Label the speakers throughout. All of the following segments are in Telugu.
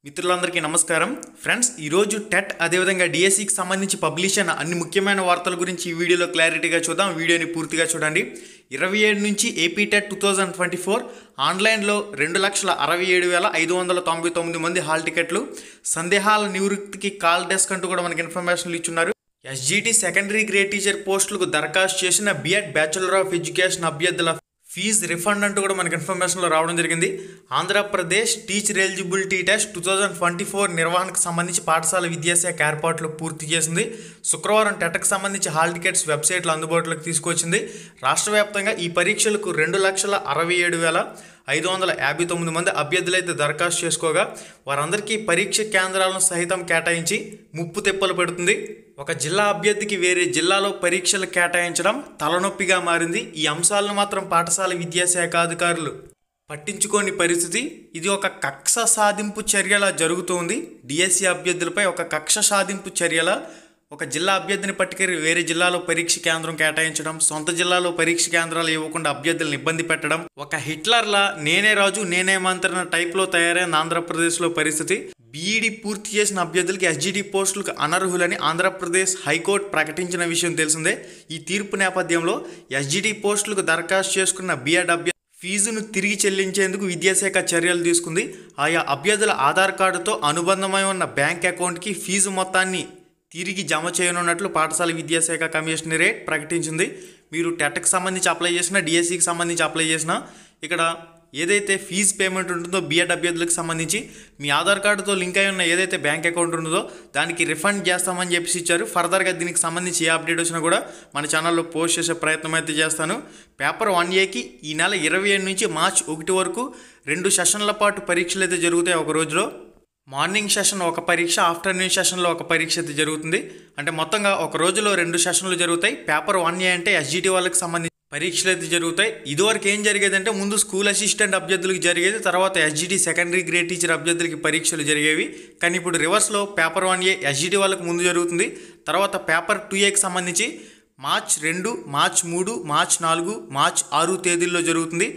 Speaker 1: మిత్రులందరికీ నమస్కారం ఫ్రెండ్స్. ఈరోజు టెట్ అదేవిధంగా డిఎస్సికి సంబంధించి పబ్లిష్ అయిన అన్ని ముఖ్యమైన వార్తల గురించి ఈ వీడియోలో క్లారిటీగా చూద్దాం. వీడియోని పూర్తిగా చూడండి. 27 నుంచి ఏపీ టెట్ 2024 ఆన్లైన్లో 2,67,599 మంది హాల్ టికెట్లు. సందేహాల నివృత్తికి కాల్ డెస్క్ అంటూ కూడా మనకి ఇన్ఫర్మేషన్లు ఇచ్చున్నారు. ఎస్జిటి సెకండరీ గ్రేడ్ టీచర్ పోస్టులకు దరఖాస్తు చేసిన బిఎడ్ బ్యాచులర్ ఆఫ్ ఎడ్యుకేషన్ అభ్యర్థుల ఫీజు రిఫండ్ అంటూ కూడా మనకి ఇన్ఫర్మేషన్లో రావడం జరిగింది. ఆంధ్రప్రదేశ్ టీచర్ ఎలిజిబిలిటీ టెస్ట్ 2024 నిర్వహణకు సంబంధించి పాఠశాల విద్యాశాఖ ఏర్పాట్లు పూర్తి చేసింది. శుక్రవారం టెట్కి సంబంధించి హాల్ టికెట్స్ వెబ్సైట్లో అందుబాటులోకి తీసుకొచ్చింది. రాష్ట్ర వ్యాప్తంగా ఈ పరీక్షలకు 2,67,559 మంది అభ్యర్థులైతే దరఖాస్తు చేసుకోగా వారందరికీ పరీక్ష కేంద్రాలను సహితం కేటాయించి ముప్పు తిప్పలు పెడుతుంది. ఒక జిల్లా అభ్యర్థికి వేరే జిల్లాలో పరీక్షలు కేటాయించడం తలనొప్పిగా మారింది. ఈ అంశాలను మాత్రం పాఠశాల విద్యాశాఖ అధికారులు పట్టించుకోని పరిస్థితి. ఇది ఒక కక్ష సాధింపు చర్యలా జరుగుతోంది. డిఎస్సి అభ్యర్థులపై ఒక కక్ష సాధింపు చర్యలా ఒక జిల్లా అభ్యర్థిని పట్టుకెళ్ళి వేరే జిల్లాలో పరీక్ష కేంద్రం కేటాయించడం, సొంత జిల్లాలో పరీక్ష కేంద్రాలు ఇవ్వకుండా అభ్యర్థులను ఇబ్బంది పెట్టడం, ఒక హిట్లర్లా నేనే రాజు నేనే మంత్రి టైప్లో తయారైన ఆంధ్రప్రదేశ్లో పరిస్థితి. బీఈడి పూర్తి చేసిన అభ్యర్థులకి ఎస్జిటి పోస్టులకు అనర్హులని ఆంధ్రప్రదేశ్ హైకోర్టు ప్రకటించిన విషయం తెలిసిందే. ఈ తీర్పు నేపథ్యంలో ఎస్జిటి పోస్టులకు దరఖాస్తు చేసుకున్న బిఎడ్ అభ్యర్థి ఫీజును తిరిగి చెల్లించేందుకు విద్యాశాఖ చర్యలు తీసుకుంది. ఆయా అభ్యర్థుల ఆధార్ కార్డుతో అనుబంధమై ఉన్న బ్యాంక్ అకౌంట్కి ఫీజు మొత్తాన్ని తిరిగి జమ చేయనున్నట్లు పాఠశాల విద్యాశాఖ కమిషనరేట్ ప్రకటించింది. మీరు టెట్కి సంబంధించి అప్లై చేసినా డిఎస్సికి సంబంధించి అప్లై చేసినా ఇక్కడ ఏదైతే ఫీజు పేమెంట్ ఉంటుందో బిఎడ్ అభ్యర్థులకు సంబంధించి మీ ఆధార్ కార్డుతో లింక్ అయి ఉన్న ఏదైతే బ్యాంక్ అకౌంట్ ఉంటుందో దానికి రిఫండ్ చేస్తామని చెప్పేసి ఇచ్చారు. ఫర్దర్గా దీనికి సంబంధించి ఏ అప్డేట్ వచ్చినా కూడా మన ఛానల్లో పోస్ట్ చేసే ప్రయత్నం అయితే చేస్తాను. పేపర్ 1Aకి ఈ నెల 27 నుంచి మార్చి 1 వరకు 2 సెషన్ల పాటు పరీక్షలు అయితే జరుగుతాయి. ఒక రోజులో మార్నింగ్ సెషన్ ఒక పరీక్ష, ఆఫ్టర్నూన్ సెషన్లో ఒక పరీక్ష అయితే జరుగుతుంది. అంటే మొత్తంగా ఒక రోజులో 2 సెషన్లు జరుగుతాయి. పేపర్ 1A అంటే ఎస్జిటి వాళ్ళకి సంబంధించి పరీక్షలు అయితే జరుగుతాయి. ఇదివరకు ఏం జరిగేదంటే ముందు స్కూల్ అసిస్టెంట్ అభ్యర్థులకు జరిగేది, తర్వాత ఎస్జిటి సెకండరీ గ్రేడ్ టీచర్ అభ్యర్థులకి పరీక్షలు జరిగేవి. కానీ ఇప్పుడు రివర్స్లో పేపర్ 1A ఎస్జిటి వాళ్ళకి ముందు జరుగుతుంది. తర్వాత పేపర్ 2Aకి సంబంధించి మార్చి 2, మార్చి 3, మార్చి 4, మార్చి 6 తేదీల్లో జరుగుతుంది.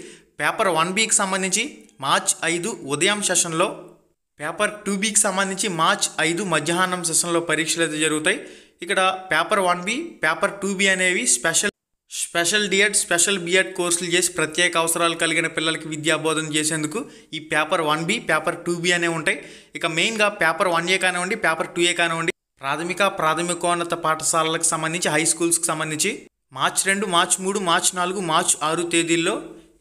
Speaker 1: పేపర్ 1Bకి సంబంధించి మార్చి 5 ఉదయం సెషన్లో, పేపర్ 2Bకి సంబంధించి మార్చి 5 మధ్యాహ్నం సెషన్లో పరీక్షలు అయితే జరుగుతాయి. ఇక్కడ పేపర్ 1B, పేపర్ 2B అనేవి స్పెషల్ డిఎడ్, స్పెషల్ బిఎడ్ కోర్సులు చేసి ప్రత్యేక అవసరాలు కలిగిన పిల్లలకి విద్యాబోధన చేసేందుకు ఈ పేపర్ 1B, పేపర్ 2B అనేవి ఉంటాయి. ఇక మెయిన్గా పేపర్ 1A కానివ్వండి, పేపర్ 2A కానివ్వండి ప్రాథమికోన్నత పాఠశాలలకు సంబంధించి హై స్కూల్స్కి సంబంధించి మార్చి 2, మార్చి 3, మార్చి 4, మార్చి 6 తేదీల్లో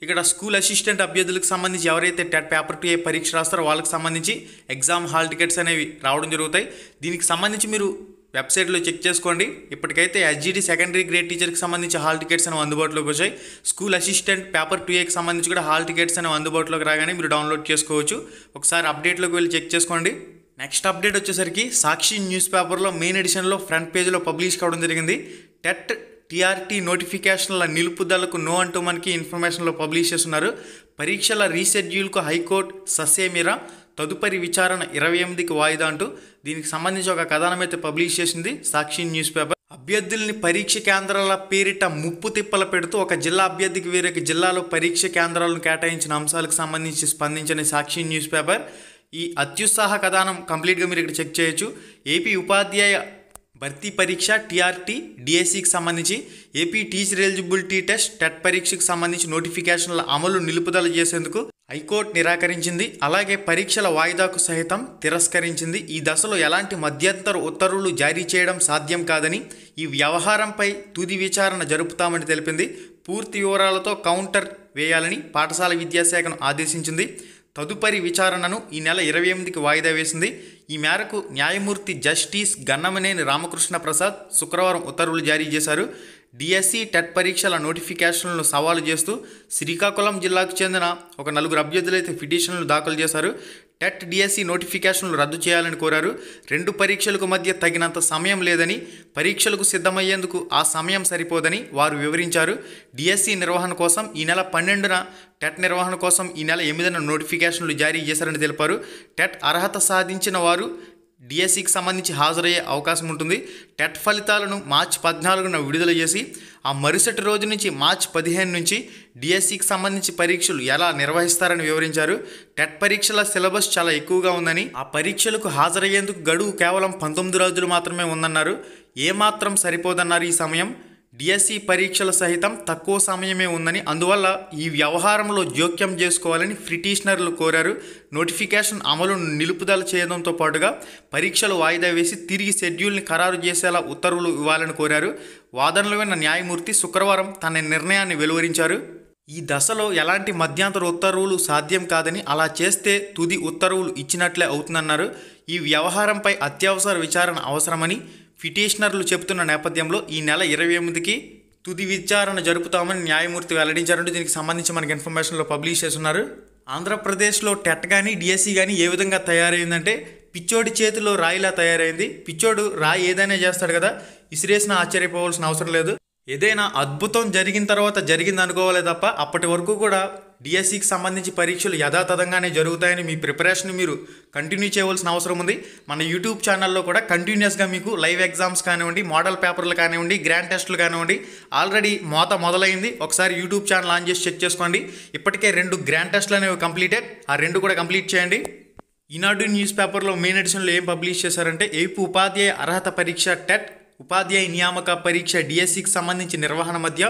Speaker 1: ఇక్కడ స్కూల్ అసిస్టెంట్ అభ్యర్థులకు సంబంధించి ఎవరైతే టెట్ పేపర్ 2A పరీక్ష రాస్తారో వాళ్ళకి సంబంధించి ఎగ్జామ్ హాల్ టికెట్స్ అనేవి రావడం జరుగుతాయి. దీనికి సంబంధించి మీరు వెబ్సైట్లో చెక్ చేసుకోండి. ఇప్పటికైతే ఎస్జిటి సెకండరీ గ్రేడ్ టీచర్కి సంబంధించి హాల్ టికెట్స్ అనేవి అందుబాటులోకి వచ్చాయి. స్కూల్ అసిస్టెంట్ పేపర్ 2Aకి సంబంధించి కూడా హాల్ టికెట్స్ అనేవి అందుబాటులోకి రాగానే మీరు డౌన్లోడ్ చేసుకోవచ్చు. ఒకసారి అప్డేట్లోకి వెళ్ళి చెక్ చేసుకోండి. నెక్స్ట్ అప్డేట్ వచ్చేసరికి సాక్షి న్యూస్ పేపర్లో మెయిన్ ఎడిషన్లో ఫ్రంట్ పేజ్లో పబ్లిష్ కావడం జరిగింది. టెట్ టీఆర్టీ నోటిఫికేషన్ల నిలుపుదలకు నో అంటూ మనకి ఇన్ఫర్మేషన్లో పబ్లిష్ చేస్తున్నారు. పరీక్షల రీషెడ్యూల్కు హైకోర్టు ససేమిరా, తదుపరి విచారణ 28కి వాయిదా అంటూ దీనికి సంబంధించి ఒక కథనం అయితే పబ్లిష్ చేసింది సాక్షి న్యూస్ పేపర్. అభ్యర్థుల్ని పరీక్ష కేంద్రాల పేరిట ముప్పు తిప్పలు పెడుతూ ఒక జిల్లా అభ్యర్థికి వేరొక జిల్లాలో పరీక్ష కేంద్రాలను కేటాయించిన అంశాలకు సంబంధించి స్పందించిన సాక్షి న్యూస్ పేపర్ ఈ అత్యుత్సాహ కథనం కంప్లీట్గా మీరు ఇక్కడ చెక్ చేయొచ్చు. ఏపీ ఉపాధ్యాయ భర్తీ పరీక్ష టీఆర్టీ డిఎస్సికి సంబంధించి AP teacher eligibility test TET పరీక్షకు సంబంధించి నోటిఫికేషన్ల అమలు నిలుపుదల చేసేందుకు హైకోర్టు నిరాకరించింది. అలాగే పరీక్షల వాయిదాకు సహితం తిరస్కరించింది. ఈ దశలో ఎలాంటి మధ్యంతర ఉత్తర్వులు జారీ చేయడం సాధ్యం కాదని, ఈ వ్యవహారంపై తుది విచారణ జరుపుతామని తెలిపింది. పూర్తి వివరాలతో కౌంటర్ వేయాలని పాఠశాల విద్యాశాఖను ఆదేశించింది. తదుపరి విచారణను ఈ నెల 28కి వాయిదా వేసింది. ఈ మేరకు న్యాయమూర్తి జస్టిస్ గన్నమనేని రామకృష్ణ ప్రసాద్ శుక్రవారం ఉత్తర్వులు జారీ చేశారు. డిఎస్సి టెట్ పరీక్షల నోటిఫికేషన్లను సవాలు చేస్తూ శ్రీకాకుళం జిల్లాకు చెందిన ఒక 4 అభ్యర్థులైతే పిటిషన్లు దాఖలు చేశారు. టెట్ డిఎస్సి నోటిఫికేషన్లు రద్దు చేయాలని కోరారు. 2 పరీక్షలకు మధ్య తగినంత సమయం లేదని, పరీక్షలకు సిద్ధమయ్యేందుకు ఆ సమయం సరిపోదని వారు వివరించారు. డిఎస్సి నిర్వహణ కోసం ఈ నెల 12న, టెట్ నిర్వహణ కోసం ఈ నెల 8న నోటిఫికేషన్లు జారీ చేశారని తెలిపారు. టెట్ అర్హత సాధించిన వారు డిఎస్సికి సంబంధించి హాజరయ్యే అవకాశం ఉంటుంది. టెట్ ఫలితాలను మార్చి 14న విడుదల చేసి ఆ మరుసటి రోజు నుంచి మార్చి 15 నుంచి డిఎస్సికి సంబంధించి పరీక్షలు ఎలా నిర్వహిస్తారని వివరించారు. టెట్ పరీక్షల సిలబస్ చాలా ఎక్కువగా ఉందని, ఆ పరీక్షలకు హాజరయ్యేందుకు గడువు కేవలం 19 రోజులు మాత్రమే ఉందన్నారు. ఏమాత్రం సరిపోదన్నారు. ఈ సమయం డిఎస్సి పరీక్షల సహితం తక్కువ సమయమే ఉందని, అందువల్ల ఈ వ్యవహారంలో జోక్యం చేసుకోవాలని పిటిషనర్లు కోరారు. నోటిఫికేషన్ అమలును నిలుపుదల చేయడంతో పాటుగా పరీక్షలు వాయిదా వేసి తిరిగి షెడ్యూల్ని ఖరారు చేసేలా ఉత్తర్వులు ఇవ్వాలని కోరారు. వాదనలు విన్న న్యాయమూర్తి శుక్రవారం తన నిర్ణయాన్ని వెలువరించారు. ఈ దశలో ఎలాంటి మధ్యంతర ఉత్తర్వులు సాధ్యం కాదని, అలా చేస్తే తుది ఉత్తర్వులు ఇచ్చినట్లే అవుతుందన్నారు. ఈ వ్యవహారంపై అత్యవసర విచారణ అవసరమని పిటిషనర్లు చెబుతున్న నేపథ్యంలో ఈ నెల 28కి తుది విచారణ జరుపుతామని న్యాయమూర్తి వెల్లడించారంటూ దీనికి సంబంధించి మనకి ఇన్ఫర్మేషన్లో పబ్లిష్ చేస్తున్నారు. ఆంధ్రప్రదేశ్లో టెట్ కానీ డిఎస్సి కానీ ఏ విధంగా తయారైందంటే పిచ్చోడి చేతిలో రాయిలా తయారైంది. పిచ్చోడు రాయి ఏదైనా చేస్తాడు కదా, ఇసిరేసిన ఆశ్చర్యపోవాల్సిన అవసరం లేదు. ఏదైనా అద్భుతం జరిగిన తర్వాత జరిగింది అనుకోవాలి తప్ప అప్పటి వరకు కూడా డిఎస్సికి సంబంధించి పరీక్షలు యథాతథంగానే జరుగుతాయని మీ ప్రిపరేషన్ మీరు కంటిన్యూ చేయవలసిన అవసరం ఉంది. మన యూట్యూబ్ ఛానల్లో కూడా కంటిన్యూస్గా మీకు లైవ్ ఎగ్జామ్స్ కానివ్వండి, మోడల్ పేపర్లు కానివ్వండి, గ్రాండ్ టెస్టులు కానివ్వండి ఆల్రెడీ మొదలైంది. ఒకసారి యూట్యూబ్ ఛానల్ ఆన్ చేసి చెక్ చేసుకోండి. ఇప్పటికే 2 గ్రాండ్ టెస్టులు అనేవి కంప్లీటెడ్. ఆ 2 కూడా కంప్లీట్ చేయండి. ఈనాడు న్యూస్ పేపర్లో మెయిన్ ఎడిషన్లో ఏం పబ్లిష్ చేశారంటే ఏపీ ఉపాధ్యాయ అర్హత పరీక్ష టెట్, ఉపాధ్యాయ నియామక పరీక్ష డిఎస్సికి సంబంధించి నిర్వహణ మధ్య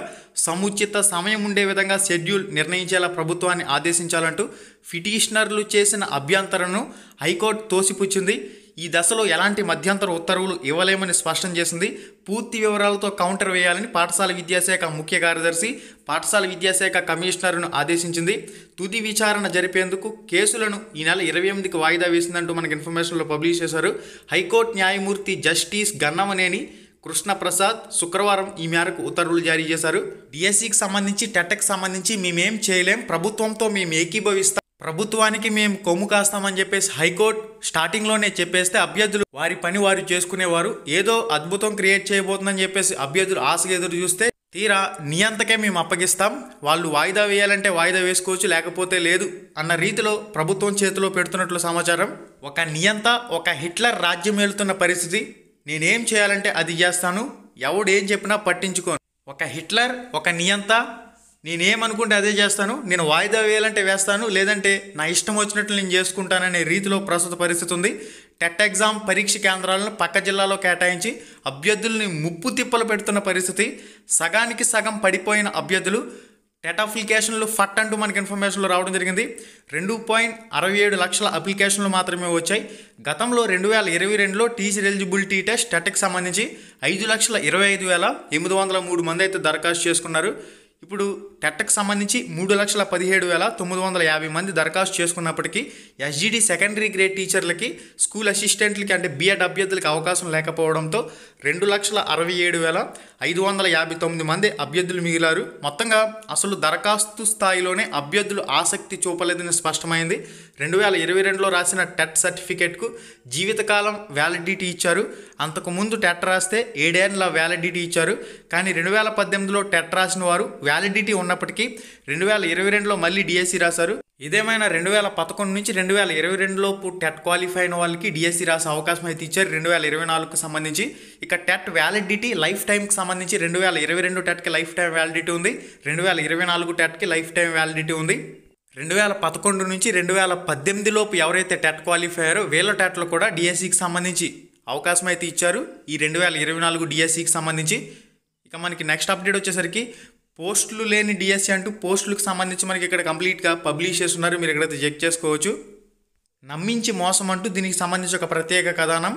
Speaker 1: సముచిత సమయం ఉండే విధంగా షెడ్యూల్ నిర్ణయించేలా ప్రభుత్వాన్ని ఆదేశించాలంటూ పిటిషనర్లు చేసిన అభ్యంతరను హైకోర్టు తోసిపుచ్చింది. ఈ దశలో ఎలాంటి మధ్యంతర ఉత్తర్వులు ఇవ్వలేమని స్పష్టం చేసింది. పూర్తి వివరాలతో కౌంటర్ వేయాలని పాఠశాల విద్యాశాఖ ముఖ్య కార్యదర్శి, పాఠశాల విద్యాశాఖ కమిషనర్ను ఆదేశించింది. తుది విచారణ జరిపేందుకు కేసులను ఈ నెల 28కి వాయిదా వేసిందంటూ మనకి ఇన్ఫర్మేషన్లో పబ్లిష్ చేశారు. హైకోర్టు న్యాయమూర్తి జస్టిస్ గన్నమనేని కృష్ణప్రసాద్ శుక్రవారం ఈ మేరకు ఉత్తర్వులు జారీ చేశారు. డిఎస్సికి సంబంధించి టెట్కి సంబంధించి మేమేం చేయలేం, ప్రభుత్వంతో మేము ఏకీభవిస్తాం, ప్రభుత్వానికి మేము కొమ్ము కాస్తామని చెప్పేసి హైకోర్టు స్టార్టింగ్లోనే చెప్పేస్తే అభ్యర్థులు వారి పని వారు చేసుకునేవారు. ఏదో అద్భుతం క్రియేట్ చేయబోతుందని చెప్పేసి అభ్యర్థులు ఆశగా ఎదురు చూస్తే తీరా నియంతకే మేము అప్పగిస్తాం, వాళ్ళు వాయిదా వేయాలంటే వాయిదా వేసుకోవచ్చు, లేకపోతే లేదు అన్న రీతిలో ప్రభుత్వం చేతిలో పెడుతున్నట్లు సమాచారం. ఒక నియంత, ఒక హిట్లర్ రాజ్యం ఏలుతున్న పరిస్థితి. నేనేం చేయాలంటే అది చేస్తాను, ఎవడు ఏం చెప్పినా పట్టించుకోను. ఒక హిట్లర్, ఒక నియంత, నేనేమనుకుంటే అదే చేస్తాను, నేను వాయిదా వేయాలంటే వేస్తాను, లేదంటే నా ఇష్టం వచ్చినట్లు నేను చేసుకుంటాననే రీతిలో ప్రస్తుత పరిస్థితి ఉంది. టెట్ ఎగ్జామ్ పరీక్ష కేంద్రాలను పక్క జిల్లాలో కేటాయించి అభ్యర్థుల్ని ముప్పు తిప్పలు పెడుతున్న పరిస్థితి. సగానికి సగం పడిపోయిన అభ్యర్థులు టెట్ అప్లికేషన్లు ఫట్ అంటూ మనకి ఇన్ఫర్మేషన్లో రావడం జరిగింది. 2.67 లక్షల అప్లికేషన్లు మాత్రమే వచ్చాయి. గతంలో 2022లో టీచర్ ఎలిజిబిలిటీ టెస్ట్ టెట్కి సంబంధించి 5,25,803 మంది అయితే దరఖాస్తు చేసుకున్నారు. ఇప్పుడు టెట్కి సంబంధించి 3,17,950 మంది దరఖాస్తు చేసుకున్నప్పటికీ ఎస్జిడి సెకండరీ గ్రేడ్ టీచర్లకి, స్కూల్ అసిస్టెంట్లకి అంటే బిఎడ్ అభ్యర్థులకి అవకాశం లేకపోవడంతో 2,67,559 మంది అభ్యర్థులు మిగిలారు. మొత్తంగా అసలు దరఖాస్తు స్థాయిలోనే అభ్యర్థులు ఆసక్తి చూపలేదని స్పష్టమైంది. 2022లో రాసిన టెట్ సర్టిఫికేట్కు జీవితకాలం వ్యాలిడిటీ ఇచ్చారు. అంతకుముందు టెట్ రాస్తే 7 ఏళ్ల వ్యాలిడిటీ ఇచ్చారు. కానీ 2018లో టెట్ రాసిన వారు వ్యాలిడిటీ ఉన్నప్పటికీ 2022లో మళ్ళీ డిఎస్సి రాశారు. ఇదేమైనా 2011 నుంచి 2022లోపు టెట్ క్వాలిఫై అయిన వాళ్ళకి డిఎస్సి రాసే అవకాశం అయితే ఇచ్చారు 2024కు సంబంధించి. ఇక టెట్ వ్యాలిడిటీ లైఫ్ టైంకి సంబంధించి 2022 టెట్కి లైఫ్ టైం వ్యాలిడిటీ ఉంది, 2024 టెట్కి లైఫ్ టైం వ్యాలిడిటీ ఉంది. 2011 నుంచి 2018 లోపు ఎవరైతే టెట్ క్వాలిఫై అయ్యారో వీళ్ళ టెట్లో కూడా డిఎస్సికి సంబంధించి అవకాశం అయితే ఇచ్చారు ఈ 2024 డిఎస్సికి సంబంధించి. ఇక మనకి నెక్స్ట్ అప్డేట్ వచ్చేసరికి పోస్టులు లేని డిఎస్సి అంటూ పోస్టులకు సంబంధించి మనకి ఇక్కడ కంప్లీట్గా పబ్లిష్ చేస్తున్నారు. మీరు ఇక్కడైతే చెక్ చేసుకోవచ్చు. నమ్మించి మోసం అంటూ దీనికి సంబంధించి ఒక ప్రత్యేక కథనం.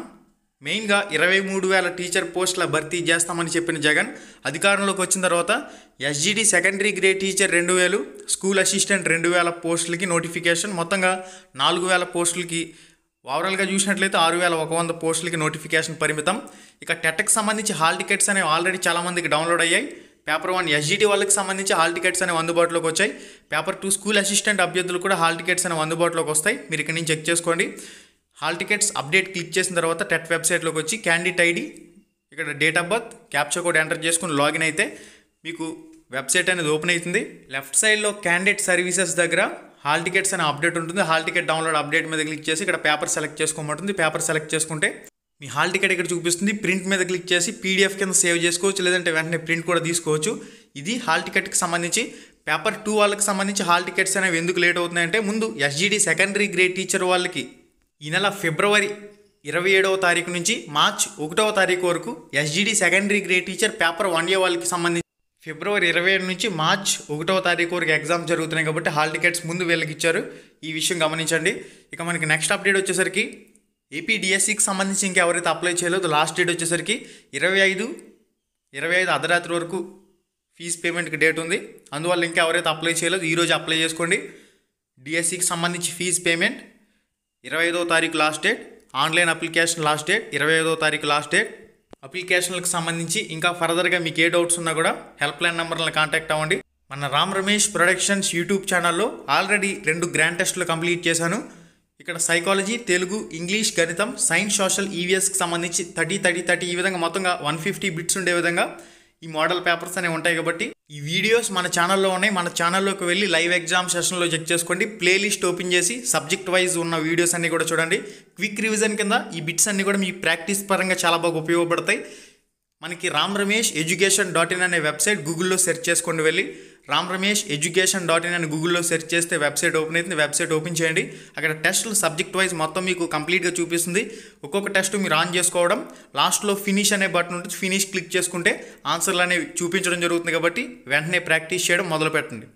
Speaker 1: మెయిన్గా 23,000 టీచర్ పోస్టుల భర్తీ చేస్తామని చెప్పిన జగన్ అధికారంలోకి వచ్చిన తర్వాత SGD secondary grade teacher 2,000, school assistant 2,000 పోస్టులకి నోటిఫికేషన్, మొత్తంగా 4,000 పోస్టులకి ఓవరాల్గా చూసినట్లయితే 6,100 పోస్టులకి నోటిఫికేషన్ పరిమితం. ఇక టెట్కి సంబంధించి హాల్ టికెట్స్ అనేవి ఆల్రెడీ చాలామందికి డౌన్లోడ్ అయ్యాయి. పేపర్ 1 ఎస్జిటి వాళ్ళకి సంబంధించి హాల్ టికెట్స్ అనేవి అందుబాటులోకి వచ్చాయి. పేపర్ 2 స్కూల్ అసిస్టెంట్ అభ్యర్థులు కూడా హాల్ టికెట్స్ అనేవి అందుబాటులోకి వస్తాయి. మీరు ఇక్కడ నుంచి చెక్ చేసుకోండి. హాల్ టికెట్స్ అప్డేట్ క్లిక్ చేసిన తర్వాత టెట్ వెబ్సైట్లోకి వచ్చి క్యాండిడేట్ ఐడి, ఇక్కడ date of birth, captcha code enter చేసుకుని లాగిన్ అయితే మీకు వెబ్సైట్ అనేది ఓపెన్ అవుతుంది. లెఫ్ట్ సైడ్లో క్యాండిడేట్ సర్వీసెస్ దగ్గర హాల్ టికెట్స్ అనే అప్డేట్ ఉంటుంది. హాల్ టికెట్ డౌన్లోడ్ అప్డేట్ మీద క్లిక్ చేసి ఇక్కడ పేపర్ సెలెక్ట్ చేసుకోమంటుంది. పేపర్ సెలెక్ట్ చేసుకుంటే మీ హాల్ టికెట్ ఇక్కడ చూపిస్తుంది. ప్రింట్ మీద క్లిక్ చేసి పీడిఎఫ్ కింద సేవ్ చేసుకోవచ్చు, లేదంటే వెంటనే ప్రింట్ కూడా తీసుకోవచ్చు. ఇది హాల్ టికెట్కి సంబంధించి. పేపర్ 2 వాళ్ళకి సంబంధించి హాల్ టికెట్స్ అనేవి ఎందుకు లేట్ అవుతున్నాయంటే, ముందు ఎస్జిడి సెకండరీ గ్రేడ్ టీచర్ వాళ్ళకి ఈ నెల ఫిబ్రవరి 27వ తారీఖు నుంచి మార్చ్ 1వ తారీఖు వరకు SGD secondary grade teacher paper 1A వాళ్ళకి సంబంధించి ఫిబ్రవరి 27 నుంచి మార్చ్ 1వ తారీఖు వరకు ఎగ్జామ్స్ జరుగుతున్నాయి కాబట్టి హాల్ టికెట్స్ ముందు వీళ్ళకి ఇచ్చారు. ఈ విషయం గమనించండి. ఇక మనకి నెక్స్ట్ అప్డేట్ వచ్చేసరికి ఏపీ డిఎస్సికి సంబంధించి ఇంకెవరైతే అప్లై చేయలేదు, లాస్ట్ డేట్ వచ్చేసరికి 25 అర్ధరాత్రి వరకు ఫీజు పేమెంట్కి డేట్ ఉంది. అందువల్ల ఇంకా ఎవరైతే అప్లై చేయలేదు ఈరోజు అప్లై చేసుకోండి. డిఎస్సికి సంబంధించి ఫీజు పేమెంట్ 25వ తారీఖు last date. Online application last date 25వ తారీఖు లాస్ట్ డేట్. అప్లికేషన్లకు సంబంధించి ఇంకా ఫర్దర్గా మీకు ఏ డౌట్స్ ఉన్నా కూడా హెల్ప్ లైన్ నెంబర్లను కాంటాక్ట్ అవ్వండి. మన రామ్ రమేష్ ప్రొడక్షన్స్ యూట్యూబ్ ఛానల్లో ఆల్రెడీ 2 గ్రాండ్ టెస్టులు కంప్లీట్ చేశాను. ఇక్కడ సైకాలజీ, తెలుగు, ఇంగ్లీష్, గణితం, సైన్స్, సోషల్, ఈవీఎస్కి సంబంధించి 30 ఈ విధంగా మొత్తంగా 150 బిట్స్ ఉండే విధంగా ఈ మోడల్ పేపర్స్ అనేవి ఉంటాయి. కాబట్టి ఈ వీడియోస్ మన ఛానల్లో ఉన్నాయి. మన ఛానల్లోకి వెళ్ళి లైవ్ ఎగ్జామ్ సెషన్లో చెక్ చేసుకోండి. ప్లేలిస్ట్ ఓపెన్ చేసి సబ్జెక్ట్ వైజ్ ఉన్న వీడియోస్ అన్నీ కూడా చూడండి. క్విక్ రివిజన్ కింద ఈ బిట్స్ అన్నీ కూడా మీ ప్రాక్టీస్ పరంగా చాలా బాగా ఉపయోగపడతాయి. మనకి ramramesh.education.in అనే వెబ్సైట్ గూగుల్లో సెర్చ్ చేసుకోండి. వెళ్ళి ramramesh.education.in అని గూగుల్లో సెర్చ్ చేస్తే వెబ్సైట్ ఓపెన్ అవుతుంది. వెబ్సైట్ ఓపెన్ చేయండి. అక్కడ టెస్టులు సబ్జెక్ట్ వైజ్ మొత్తం మీకు కంప్లీట్గా చూపిస్తుంది. ఒక్కొక్క టెస్ట్ మీరు ఆన్ చేసుకోవడం, లాస్ట్లో ఫినిష్ అనే బటన్ ఉంటుంది. ఫినిష్ క్లిక్ చేసుకుంటే ఆన్సర్లు అనేవి చూపించడం జరుగుతుంది. కాబట్టి వెంటనే ప్రాక్టీస్ చేయడం మొదలు పెట్టండి.